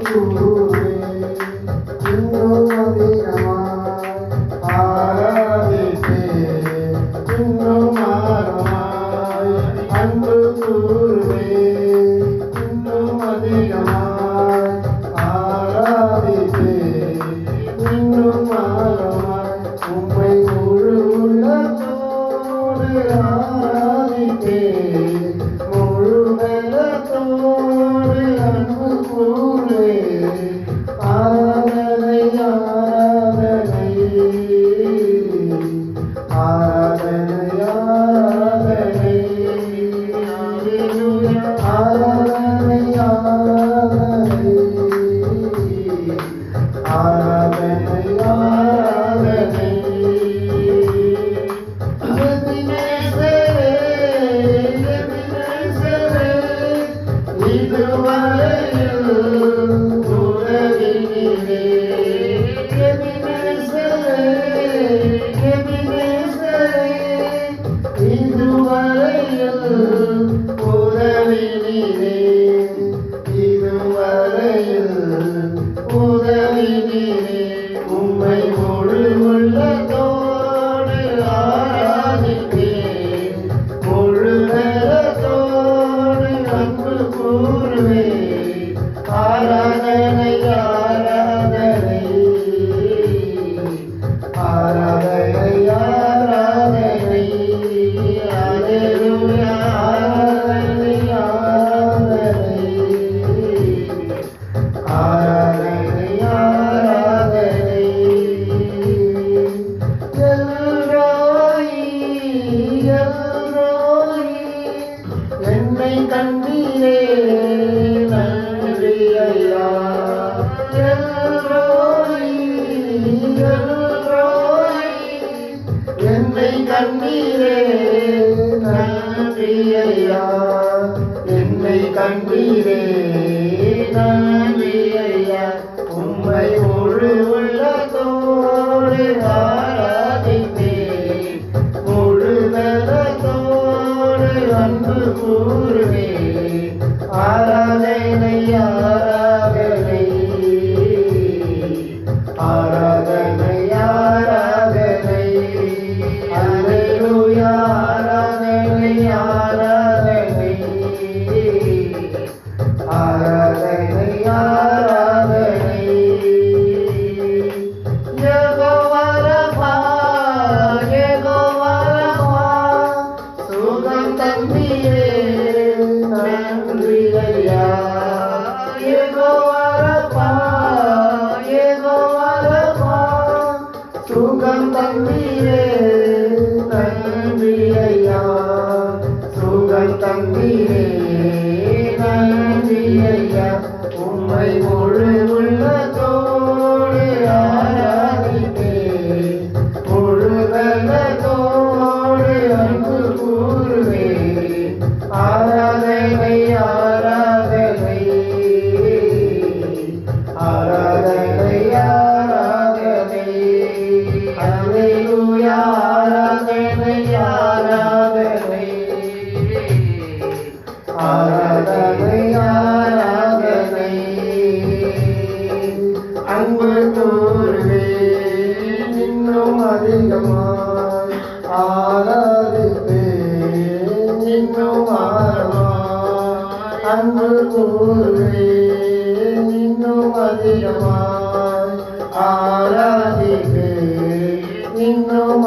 கூறுவே இன்னும் அதிகமாய் ஆராதிப்பே இன்னும் ஆழமாய் அன்பு கூறுவே இன்னும் அதிகமாய் ஆராதிப்பே இன்னும் ஆழமாய் உம்மை முழு உள்ளத்தோடு ஆராதிப்பே முழு பலத்தோடு அன்பு கூறுவே ஆராதனை ஆராதனை ஆராதனை ஆராதனை ஆராதனை ஆராதனை ஆராதனை ஆராதனை எபினேசரே எபினேசரே இதுவரையில் உதவினீரே எபினேசரே எபினேசரே இதுவரையில் உதவினீரே இதுவரையில் உதவினீரே உம்மை முழு உள்ளத்தோடு ஆராதிப்பேன் முழு பலத்தோடு அன்பு கூறுவேன் ஆராதனை ஆராதனை ஆராதனை ஆராதனை அல்லேலூயா ஆராதனை ஆராதனை ஆராதனை ஆராதனை எல்ரோயி எல்ரோயி என்னை கண்டீரே நன்றி ஐயா எல்ரோயி எல்ரோயி என்னை கண்டீரே நன்றி ஐயா என்னை கண்டீரே நன்றி ஐயா உம்மை முழு உள்ளத்தோடு ஆராதிப்பேன் முழு பலத்தோடு அன்பு கூறுவேன் ஆராதனை ஆராதனை ஆராதனை ஆராதனை அல்லேலூயா ஆராதனை ஆராதனை ஆராதனை ஆராதனை யெகோவா ரஃபா யெகோவா ரஃபா சுகம் தந்தீரே நன்றி ஐயா யெகோவா ரஃபா யெகோவா ரஃபா சுகம் தந்தீரே நன்றி ஐயா சுகம் தந்தீரே நன்றி ஐயா உம்மை முழு உள்ளத்தோடு ஆராதிப்பேன் முழு பலத்தோடு அன்பு கூறுவேன் ஆராதனை ஆராதனை ஆராதனை ஆராதனை அல்லேலூயா ஆராதனை ஆராதனை ஆராதனை ஆராதனை அன்பு கூறுவேன் இன்னும் அதிகமாய் ஆராதிப்பேன் இன்னும் ஆழமாய் அன்பு கூறுவேன் இன்னும் அதிகமாய் ஆராதிப்பேன் இன்னும்